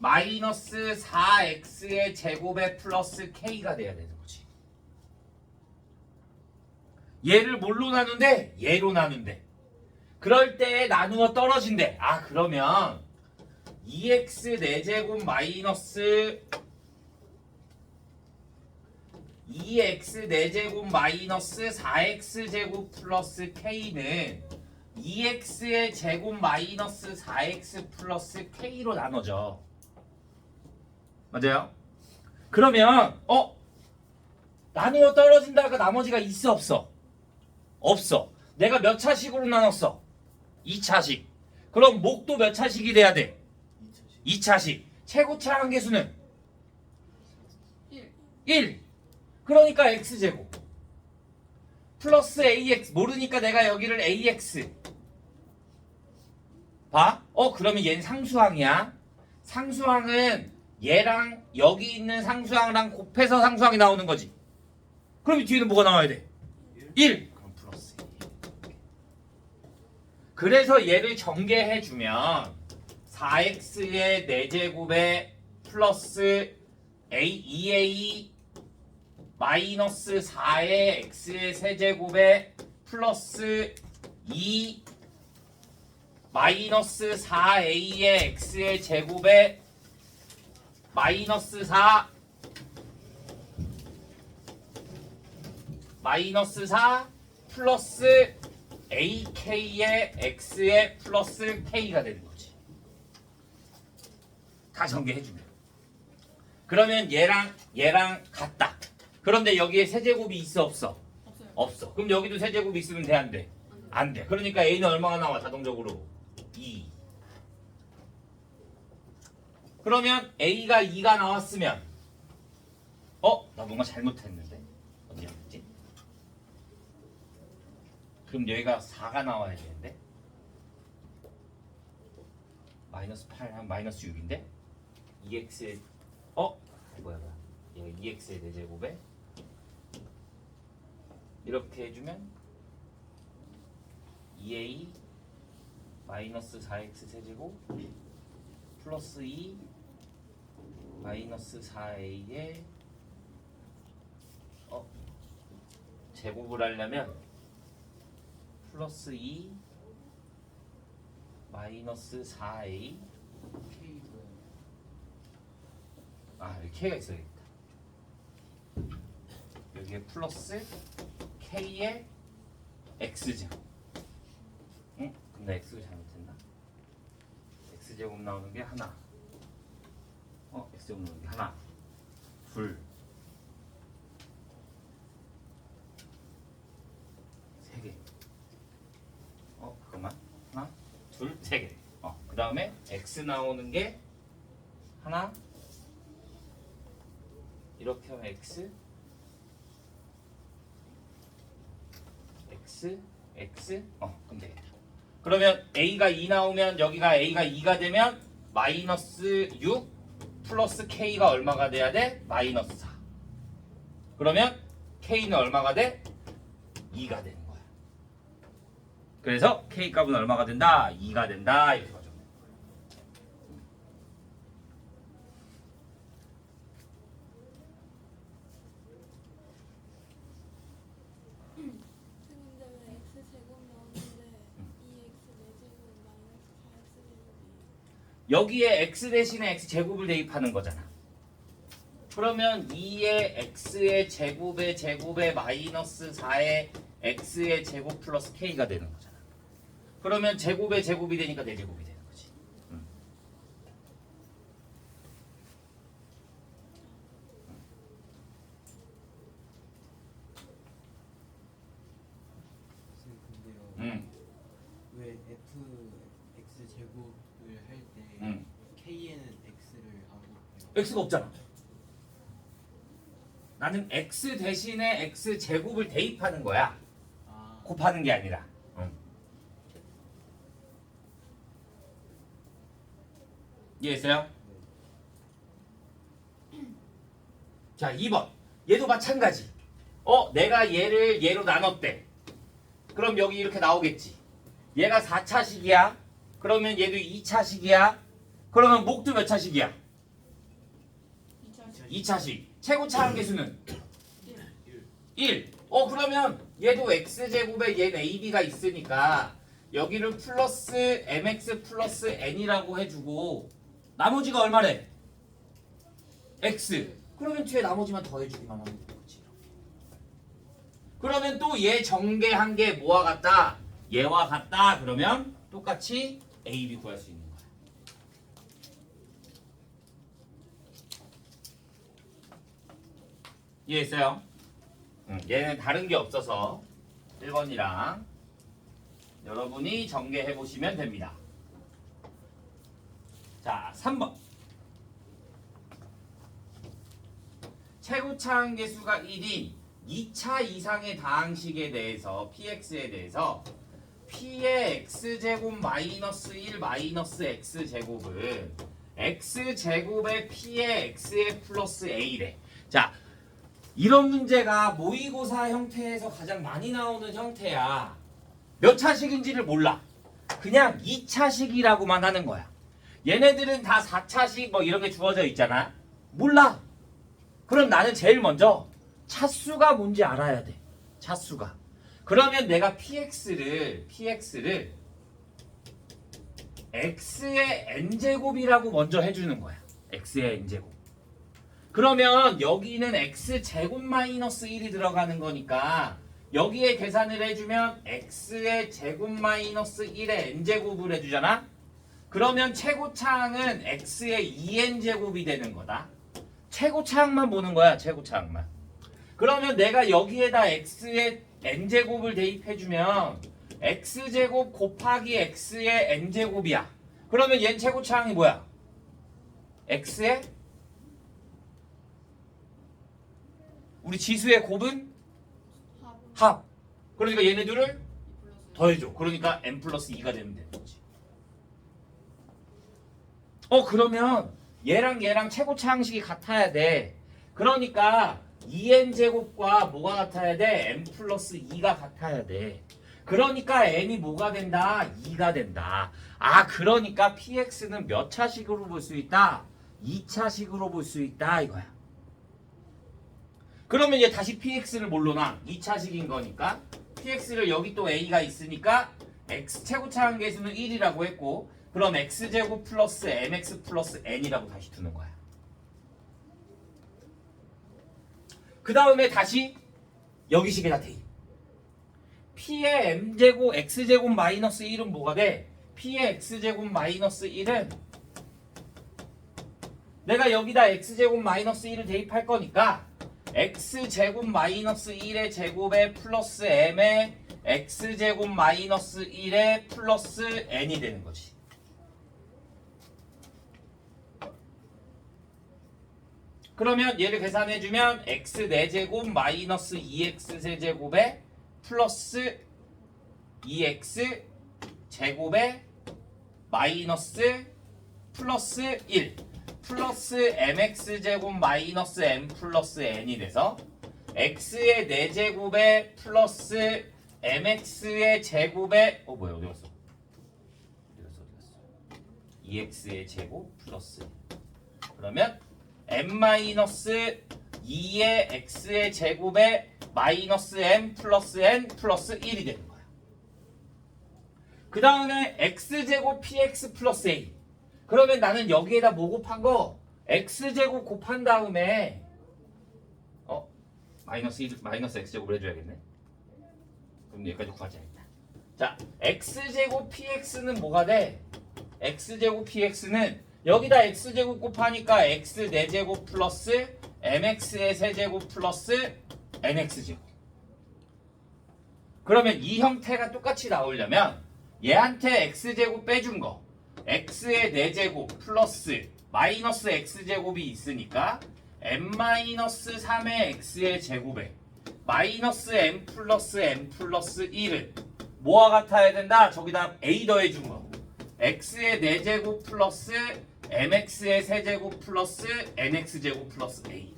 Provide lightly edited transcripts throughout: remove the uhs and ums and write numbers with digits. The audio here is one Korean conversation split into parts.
마이너스 4x의 제곱에 플러스 k가 돼야 되는 거지. 얘를 뭘로 나눈대? 얘로 나눈대. 그럴 때 나누어 떨어진대. 아, 그러면 2x 4제곱 마이너스 2x 4제곱 마이너스 4x 제곱 플러스 k는 2x의 제곱 마이너스 4x 플러스 k로 나눠져. 맞아요? 그러면 나누어 떨어진다가 나머지가 있어 없어? 없어. 내가 몇 차식으로 나눴어? 2차식. 그럼 목도 몇 차식이 돼야 돼? 2차식. 최고차 한계수는? 1. 그러니까 x제곱 플러스 ax. 모르니까 내가 여기를 ax 봐? 그러면 얘는 상수항이야. 상수항은 얘랑 여기 있는 상수항이랑 곱해서 상수항이 나오는 거지. 그럼 뒤에는 뭐가 나와야 돼? 1. 그럼 플러스 1. 그래서 얘를 전개해주면 4x의 4제곱에 플러스 2a 마이너스 4의 x의 세제곱에 플러스 2 마이너스 4a의 x의 제곱에 마이너스 4 마이너스 4 플러스 ak의 x의 플러스 k가 되는 거지. 다 전개해주면. 그러면 얘랑 같다. 그런데 여기에 세제곱이 있어 없어? 없어요. 없어. 그럼 여기도 세제곱이 있으면 돼 안 돼? 안 돼. 그러니까 a는 얼마가 나와 자동적으로? 2. 그러면 a가 2가 나왔으면 나 뭔가 잘못했는데 어디였지? 그럼 여기가 4가 나와야 되는데 마이너스 8 하면 마이너스 6인데 2x의 뭐야 여기 2x의 4제곱에 이렇게 해주면 2a 마이너스 4x 세제곱 플러스 2 마이너스 4a의 제곱을 하려면 플러스 2 마이너스 4a 여기 k가 있어야겠다. 여기에 플러스 k의 x제곱. 근데 x가 잘못했나? x제곱 나오는 게 하나. x제곱 나오는 게 하나. 둘. 세 개. 잠깐만. 하나, 둘, 세 개. 그 다음에 x 나오는 게 하나. 이렇게 하면 x 그럼 되겠다. 그러면 a가 2 나오면 여기가 a가 2가 되면 마이너스 6 플러스 k가 얼마가 돼야 돼? 마이너스 4. 그러면 k는 얼마가 돼? 2가 되는 거야. 그래서 k 값은 얼마가 된다? 2가 된다. 이렇게 가죠. 근데 왜 x 제곱 나오는데 2x 4제곱 마이너스 4x 제곱이 여기에 x 대신에 x 제곱을 대입하는 거잖아. 그러면 2의 x의 제곱에 마이너스 4의 x의 제곱 플러스 k가 되는 거잖아. 그러면 제곱의 제곱이 되니까 4제곱이 되는 거지. 근데요. 왜 fx 제곱을 할 때 k에는 x를 안 곱해요? x가 없잖아. 나는 x 대신에 x 제곱을 대입하는 거야. 곱하는 게 아니라. 이해했어요? 자, 2번. 얘도 마찬가지. 내가 얘를 얘로 나눴대. 그럼 여기 이렇게 나오겠지. 얘가 4차식이야. 그러면 얘도 2차식이야. 그러면 목도 몇 차식이야? 2차식. 최고차 한계수는 1. 1. 그러면 얘도 x제곱에 얘는 ab가 있으니까 여기를 플러스 mx 플러스 n이라고 해주고 나머지가 얼마래? x. 그러면 뒤에 나머지만 더해주기만 하면 되는 거지. 그러면 또 얘 전개한 게 뭐와 같다? 얘와 같다. 그러면 똑같이 a, b 구할 수 있는 거야. 이해했어요? 얘는 다른 게 없어서 1번이랑 여러분이 전개해 보시면 됩니다. 자, 3번. 최고차 한계수가 1인 2차 이상의 다항식에 대해서 px에 대해서 p의 x제곱 마이너스 1 마이너스 x제곱은 x제곱의 p의 x의 플러스 a래. 자, 이런 문제가 모의고사 형태에서 가장 많이 나오는 형태야. 몇 차식인지를 몰라. 그냥 2차식이라고만 하는 거야. 얘네들은 다 4차식 뭐 이런 게 주어져 있잖아. 몰라. 그럼 나는 제일 먼저 차수가 뭔지 알아야 돼. 차수가. 그러면 내가 px를 x의 n제곱이라고 먼저 해주는 거야. x의 n제곱. 그러면 여기는 x제곱 마이너스 1이 들어가는 거니까 여기에 계산을 해주면 x의 제곱 마이너스 1의 n제곱을 해주잖아. 그러면 최고차항은 x의 2n제곱이 되는 거다. 최고차항만 보는 거야. 최고차항만. 그러면 내가 여기에다 x의 n제곱을 대입해주면 x제곱 곱하기 x의 n제곱이야. 그러면 얘는 최고차항이 뭐야? x의 우리 지수의 곱은 합. 그러니까 얘네들을 더해줘. 그러니까 n 플러스 2가 되면 되는 거지. 그러면 얘랑 최고차항식이 같아야 돼. 그러니까 2n제곱과 뭐가 같아야 돼? n 플러스 2가 같아야 돼. 그러니까 n이 뭐가 된다? 2가 된다. 그러니까 px는 몇 차식으로 볼 수 있다? 2차식으로 볼 수 있다 이거야. 그러면 이제 다시 px를 뭘로 놔? 2차식인 거니까 px를 여기 또 a가 있으니까 x 최고차항 계수는 1이라고 했고 그럼 x제곱 플러스 mx 플러스 n이라고 다시 두는 거야. 그 다음에 다시 여기식에다 대입. p의 m제곱 x제곱 마이너스 1은 뭐가 돼? p의 x제곱 마이너스 1은 내가 여기다 x제곱 마이너스 1을 대입할 거니까 x제곱 마이너스 1의 제곱에 플러스 m의 x제곱 마이너스 1의 플러스 n이 되는 거지. 그러면 얘를 계산해주면 x 4제곱 마이너스 2x 세제곱에 플러스 2x 제곱에 마이너스 플러스 1 플러스 mx 제곱 마이너스 m 플러스 n이 돼서 x의 4제곱에 플러스 mx의 제곱에 뭐야 어디 갔어? 2x의 제곱 플러스 그러면 m 마이너스 2의 x의 제곱에 마이너스 m 플러스 n 플러스 1이 되는 거야. 그 다음에 x제곱 px 플러스 a. 그러면 나는 여기에다 뭐 곱한 거? x제곱 곱한 다음에 마이너스 x제곱을 해줘야겠네. 그럼 여기까지 구하자겠다. 자, x제곱 px는 뭐가 돼? x제곱 px는 여기다 x제곱 곱하니까 x 4제곱 플러스 mx의 세제곱 플러스 nx제곱. 그러면 이 형태가 똑같이 나오려면 얘한테 x제곱 빼준 거 x의 4제곱 플러스 마이너스 x제곱이 있으니까 m-3의 x의 제곱에 마이너스 m 플러스 1은 뭐와 같아야 된다? 저기다 a 더해준 거 x의 4제곱 플러스 mx의 세제곱 플러스 nx제곱 플러스 a.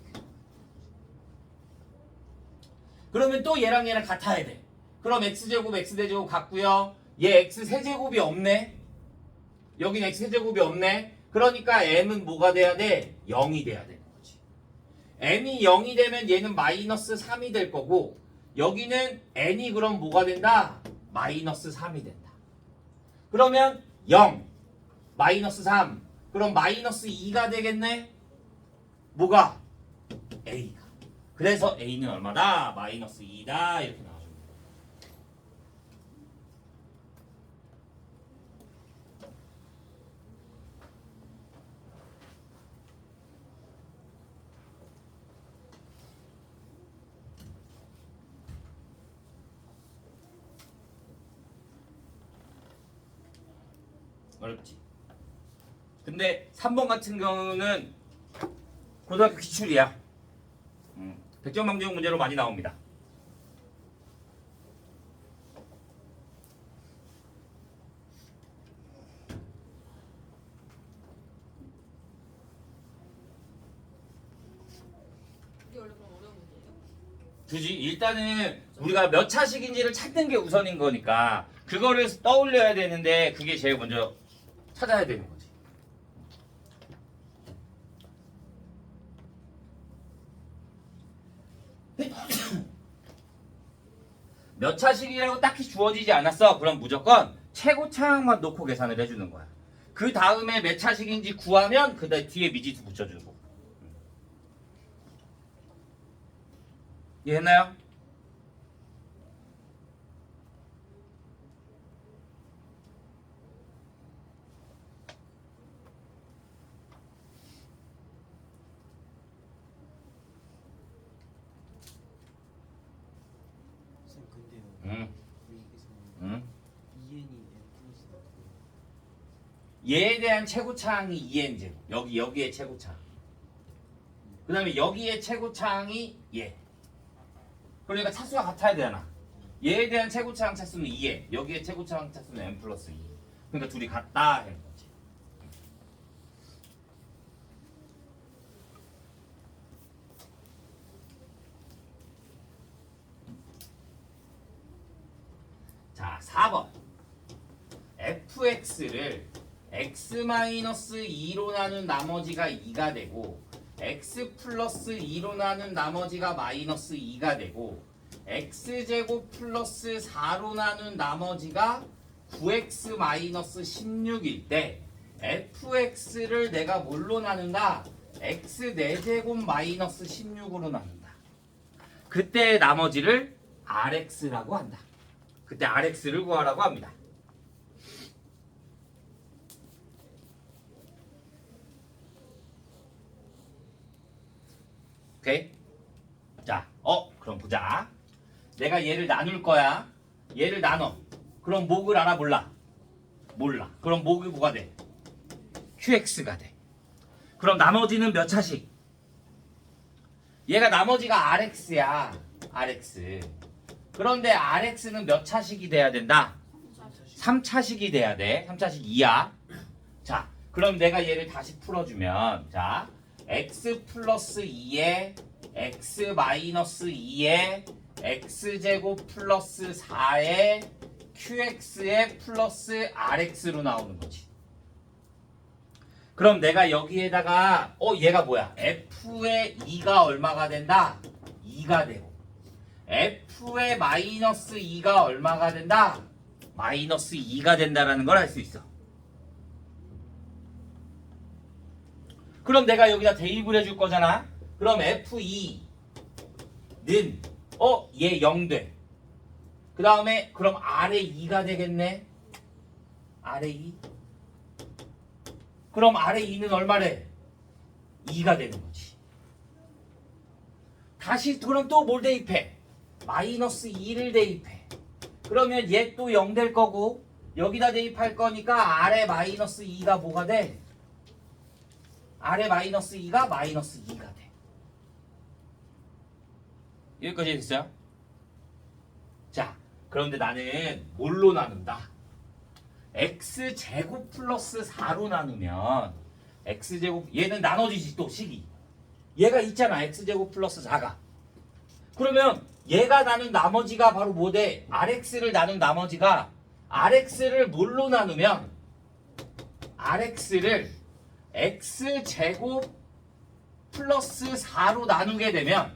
그러면 또 얘랑 같아야 돼. 그럼 x제곱 x제곱 같고요. 얘 x 세제곱이 없네. 여긴 x 세제곱이 없네. 그러니까 m은 뭐가 돼야 돼? 0이 돼야 되는 거지. n이 0이 되면 얘는 마이너스 3이 될 거고 여기는 n이 그럼 뭐가 된다? 마이너스 3이 된다. 그러면 0 마이너스 3 그럼 마이너스 2가 되겠네? 뭐가? a가. 그래서 a는 얼마다? 마이너스 2다 이렇게 나와줍니다. 어렵지. 근데 3번 같은 경우는 고등학교 기출이야. 100점 방정 문제로 많이 나옵니다. 이게 원래 그럼 어려운 문제예요? 그지? 일단은 우리가 몇 차식인지를 찾는 게 우선인 거니까 그거를 떠올려야 되는데 그게 제일 먼저 찾아야 되는 거지. 몇 차식이라고 딱히 주어지지 않았어. 그럼 무조건 최고차항만 놓고 계산을 해주는 거야. 그 다음에 몇 차식인지 구하면 그 뒤에 미지수 붙여주고. 이해했나요? 쌤 근데요. 응. 여기서 응. EN이 N 플러스 나고요. 얘에 대한 최고차항이 2n제곱. 여기에 최고차항. 그 다음에 여기에 최고차항이 얘. 그러니까 차수가 같아야 되잖아. 얘에 대한 최고차항 차수는 2에 여기에 최고차항 차수는 n 플러스 2. 그러니까 둘이 같다 하는 거지. 자, 4번. fx를 x-2로 나눈 나머지가 2가 되고 x 플러스 2로 나눈 나머지가 마이너스 2가 되고 x제곱 플러스 4로 나눈 나머지가 9x 마이너스 16일 때 fx를 내가 뭘로 나눈다? x 4제곱 마이너스 16으로 나눈다. 그때 나머지를 rx라고 한다. 그때 rx를 구하라고 합니다. 오케이? 자, 그럼 보자. 내가 얘를 나눌 거야. 얘를 나눠. 그럼 목을 알아? 몰라? 몰라. 그럼 목이 뭐가 돼? qx가 돼. 그럼 나머지는 몇 차식? 얘가 나머지가 rx야. rx. 그런데 rx는 몇 차식이 돼야 된다? 3차식이 돼야 돼. 3차식 2야. 자, 그럼 내가 얘를 다시 풀어주면 자, x 플러스 2에 x 마이너스 2에 x제곱 플러스 4에 qx에 플러스 rx로 나오는 거지. 그럼 내가 여기에다가 얘가 뭐야? f의 2가 얼마가 된다? 2가 되고 f의 마이너스 2가 얼마가 된다? 마이너스 2가 된다라는 걸 알 수 있어. 그럼 내가 여기다 대입을 해줄 거잖아. 그럼 f2는 얘 0 돼. 그 다음에 그럼 r의 2가 되겠네. r의 2. 그럼 r의 2는 얼마래? 2가 되는 거지. 다시 그럼 또 뭘 대입해? 마이너스 2를 대입해. 그러면 얘 또 0 될 거고 여기다 대입할 거니까 r의 마이너스 2가 뭐가 돼? r의 마이너스 2가 마이너스 2가 돼. 여기까지 됐어요? 자, 그런데 나는 뭘로 나눈다? x제곱 플러스 4로 나누면 x제곱 얘는 나눠지지 또 식이. 얘가 있잖아. x제곱 플러스 4가. 그러면 얘가 나눈 나머지가 바로 뭐 돼? rx를 나눈 나머지가 rx를 뭘로 나누면 rx를 x제곱 플러스 4로 나누게 되면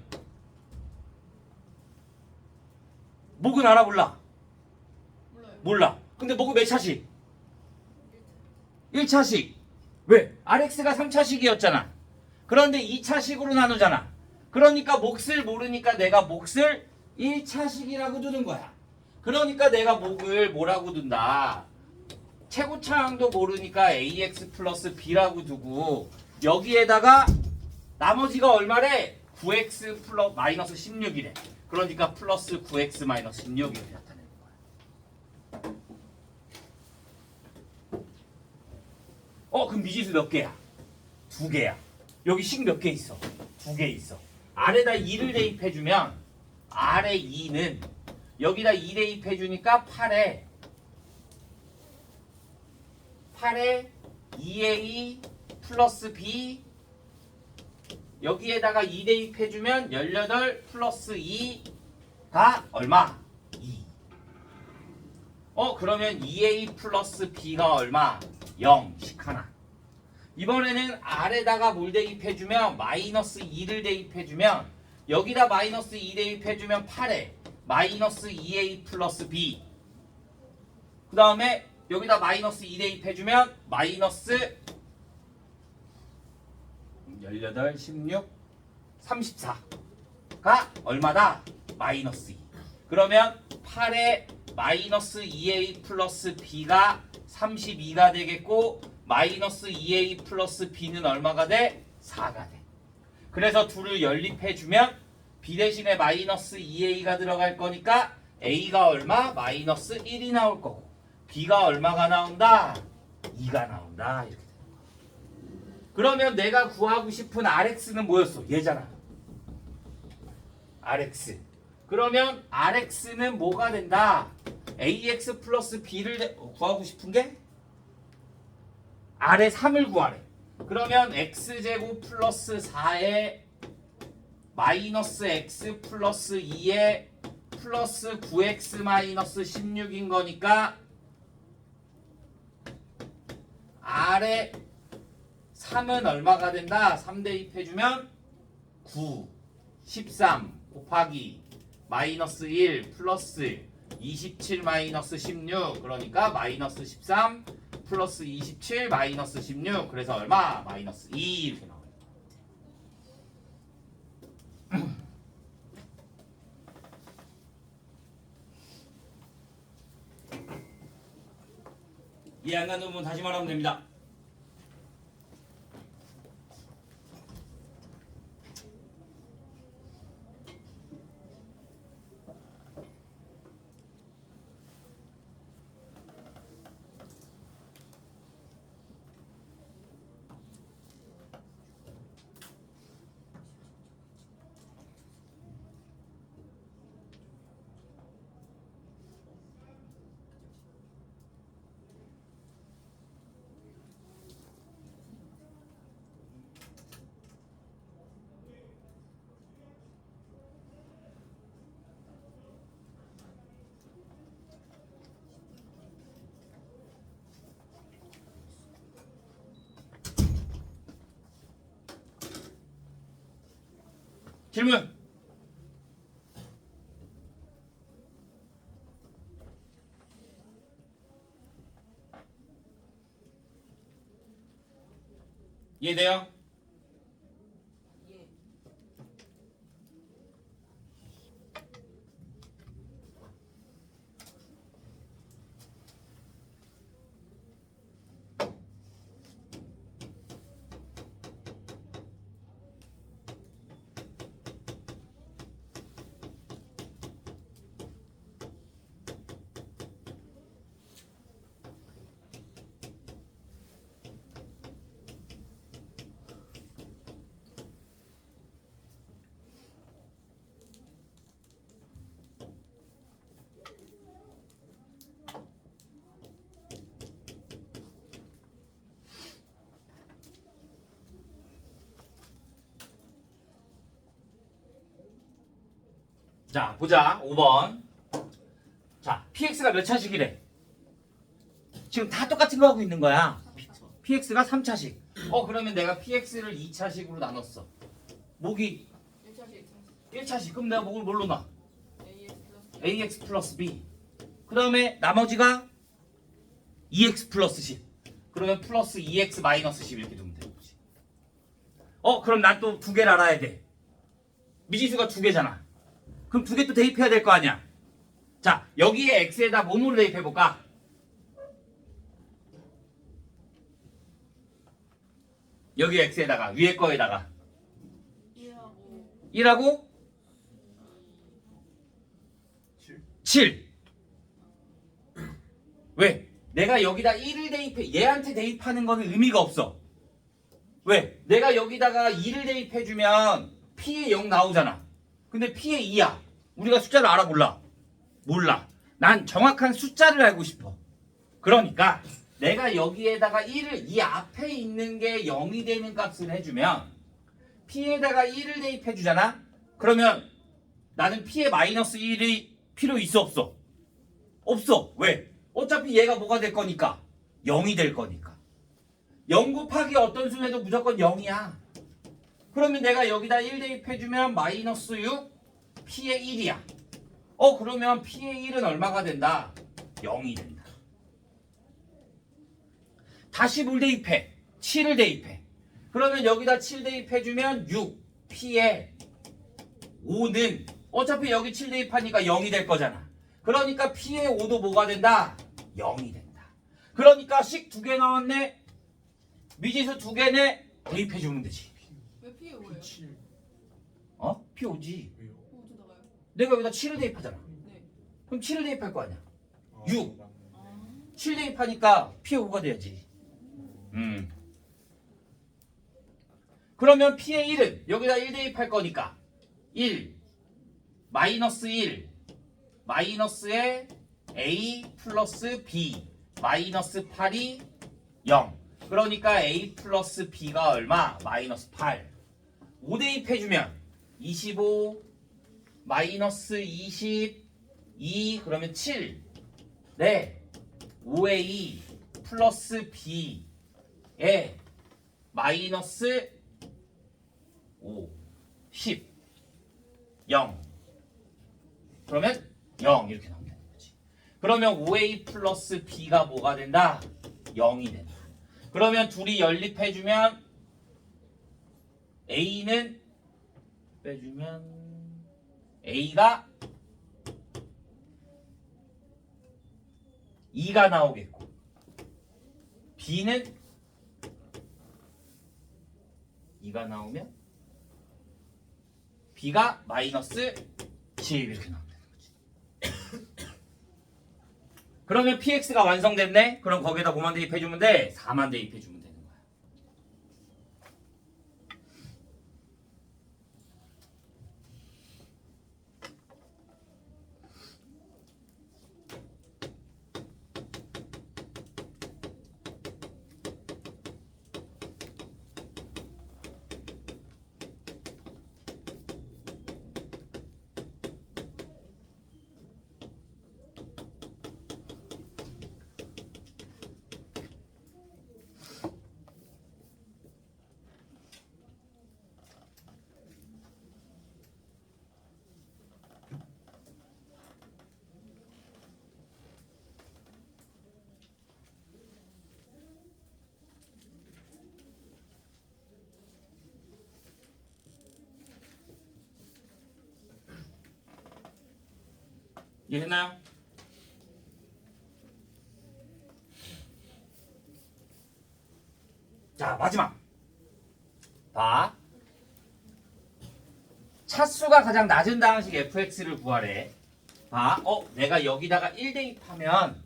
목은 알아 몰라? 몰라요. 몰라. 근데 목은 몇 차식? 1차식. 왜? RX가 3차식이었잖아. 그런데 2차식으로 나누잖아. 그러니까 몫을 모르니까 내가 몫을 1차식이라고 두는 거야. 그러니까 내가 목을 뭐라고 둔다? 최고차항도 모르니까 AX 플러스 B라고 두고 여기에다가 나머지가 얼마래? 9X 플러스 마이너스 16이래. 그러니까 플러스 9X 마이너스 16 이렇게 나타내는 거야. 그럼 미지수 몇 개야? 2개야. 여기 식 몇 개 있어? 2개 있어. 아래다 2를 대입해주면 아래 2는 여기다 2 대입해주니까 8에 2A 플러스 B 여기에다가 2 대입해주면 18 플러스 2가 얼마? 2. 그러면 2A 플러스 B가 얼마? 0. 식 하나. 이번에는 R에다가 뭘 대입해주면 마이너스 2를 대입해주면 여기다 마이너스 2 대입해주면 8에 마이너스 2A 플러스 B 그 다음에 여기다 마이너스 2 대입해주면 마이너스 18, 16, 34가 얼마다? 마이너스 2. 그러면 8에 마이너스 2A 플러스 B가 32가 되겠고 마이너스 2A 플러스 B는 얼마가 돼? 4가 돼. 그래서 둘을 연립해주면 B 대신에 마이너스 2A가 들어갈 거니까 A가 얼마? 마이너스 1이 나올 거고 B가 얼마가 나온다? 2가 나온다. 이렇게 돼. 그러면 내가 구하고 싶은 RX는 뭐였어? 얘잖아. RX. 그러면 RX는 뭐가 된다? AX 플러스 B를 구하고 싶은 게? R의 3을 구하래. 그러면 X제곱 플러스 4에 마이너스 X 플러스 2에 플러스 9X 마이너스 16인 거니까 R의 3은 얼마가 된다? 3 대입해주면 9, 13 곱하기 마이너스 1 플러스 27 마이너스 16 그러니까 마이너스 13 플러스 27 마이너스 16 그래서 얼마? 마이너스 2 이렇게 나와요. 이해 안 가는 부분 다시 말하면 됩니다. 질문. 이해돼요? 예. 자, 보자. 5번. 자, PX가 몇 차식이래? 지금 다 똑같은 거 하고 있는 거야. PX가 3차식. 그러면 내가 PX를 2차식으로 나눴어. 목이 1차식 1차식. 그럼 내가 목을 뭘로 놔? AX 플러스 ax 플러스 b. 그 다음에 나머지가 2x 플러스 10. 그러면 플러스 2x 마이너스 10 이렇게 두면 되는 거지. 그럼 난 또 두 개를 알아야 돼. 미지수가 두 개잖아. 그럼 두 개 또 대입해야 될 거 아니야. 자, 여기에 x에다 뭐뭐를 대입해볼까? 여기 x에다가 위에 거에다가 1하고 1하고 7. 왜? 내가 여기다 1을 대입해, 얘한테 대입하는 거는 의미가 없어. 왜? 내가 여기다가 2를 대입해주면 P에 0 나오잖아. 근데 P에 2야. 우리가 숫자를 알아 몰라? 몰라. 난 정확한 숫자를 알고 싶어. 그러니까 내가 여기에다가 1을, 이 앞에 있는 게 0이 되는 값을 해주면 P에다가 1을 대입해주잖아? 그러면 나는 P에 마이너스 1이 필요 있어 없어? 없어. 왜? 어차피 얘가 뭐가 될 거니까? 0이 될 거니까. 0 곱하기 어떤 수에도 무조건 0이야. 그러면 내가 여기다 1 대입해주면 마이너스 6, P의 1이야. 그러면 P의 1은 얼마가 된다? 0이 된다. 다시 뭘 대입해? 7을 대입해. 그러면 여기다 7 대입해주면 6, P의 5는 어차피 여기 7 대입하니까 0이 될 거잖아. 그러니까 P의 5도 뭐가 된다? 0이 된다. 그러니까 식 두 개 나왔네. 미지수 두 개네. 대입해주면 되지. 왜 P에 5예요? 7 P 5지. 왜요? 5도 나가요? 내가 여기다 7을 대입하잖아. 네. 그럼 7을 대입할 거 아니야. 아, 6. 맞네. 7 대입하니까 P의 5가 돼야지. 그러면 P의 1은 여기다 1 대입할 거니까 1, 마이너스 1, 마이너스에 A 플러스 B, 마이너스 8이 0. 그러니까 A 플러스 B가 얼마? 마이너스 8. 5 대입해주면 25, 마이너스 20, 2, 그러면 7. 네. 5A 플러스 B에 마이너스 5, 10, 0. 그러면 0 이렇게 나오면 되는 거지. 그러면 5A 플러스 B가 뭐가 된다? 0이 된다. 그러면 둘이 연립해주면 A는 빼주면 A가 2가 나오겠고 B는 2가 나오면 B가 마이너스 10 이렇게 나오면 되는 거지. 그러면 PX가 완성됐네? 그럼 거기에다 뭐만 대입해주면 돼? 4만 대입해주면 되는 거야. 이해했나요? 자, 마지막. 봐. 차수가 가장 낮은 다항식 fx를 구하래. 봐. 내가 여기다가 1 대입하면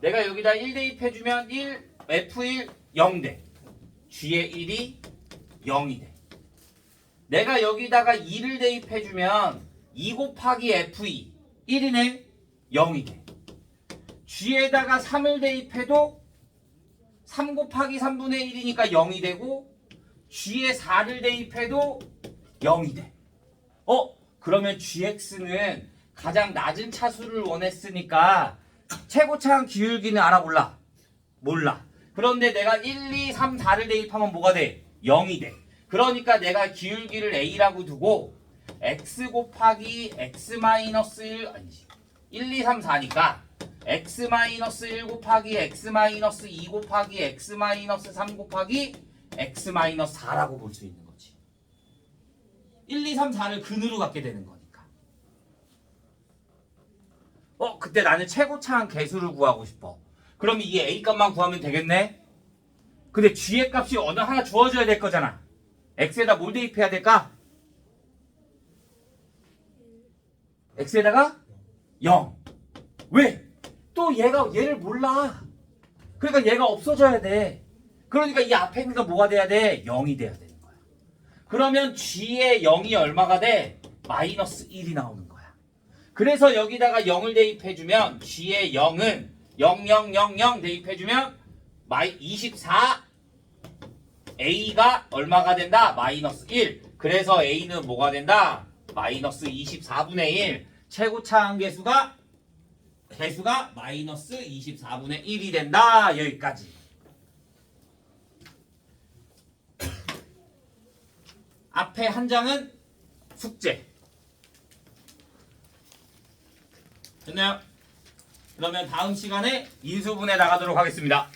내가 여기다 1 대입해주면 1, f1, 0 돼. g의 1이 0이 돼. 내가 여기다가 2를 대입해주면 2 곱하기 f2 1이네 0이 돼. g에다가 3을 대입해도 3 곱하기 3분의 1이니까 0이 되고 g에 4를 대입해도 0이 돼. 그러면 gx는 가장 낮은 차수를 원했으니까 최고차항 기울기는 알아 몰라? 그런데 내가 1, 2, 3, 4를 대입하면 뭐가 돼? 0이 돼. 그러니까 내가 기울기를 a라고 두고 x 곱하기 x 마이너스 1 아니지 1, 2, 3, 4니까 x 마이너스 1 곱하기 x 마이너스 2 곱하기 x 마이너스 3 곱하기 x 마이너스 4라고 볼 수 있는 거지. 1, 2, 3, 4를 근으로 갖게 되는 거니까. 그때 나는 최고차항 개수를 구하고 싶어. 그럼 이 a 값만 구하면 되겠네? 근데 g의 값이 어느 하나 주어져야 될 거잖아. x에다 뭘 대입해야 될까? x에다가 0. 왜? 또 얘를 몰라. 그러니까 얘가 없어져야 돼. 그러니까 이 앞에 있는 건 뭐가 돼야 돼? 0이 돼야 되는 거야. 그러면 g의 0이 얼마가 돼? 마이너스 1이 나오는 거야. 그래서 여기다가 0을 대입해주면 g의 0은 0, 0, 0, 0 대입해주면 24 a가 얼마가 된다? 마이너스 1. 그래서 a는 뭐가 된다? 마이너스 24분의 1. 최고차항 개수가 마이너스 24분의 1이 된다. 여기까지. 앞에 한 장은 숙제. 됐나요? 그러면 다음 시간에 인수분해 나가도록 하겠습니다.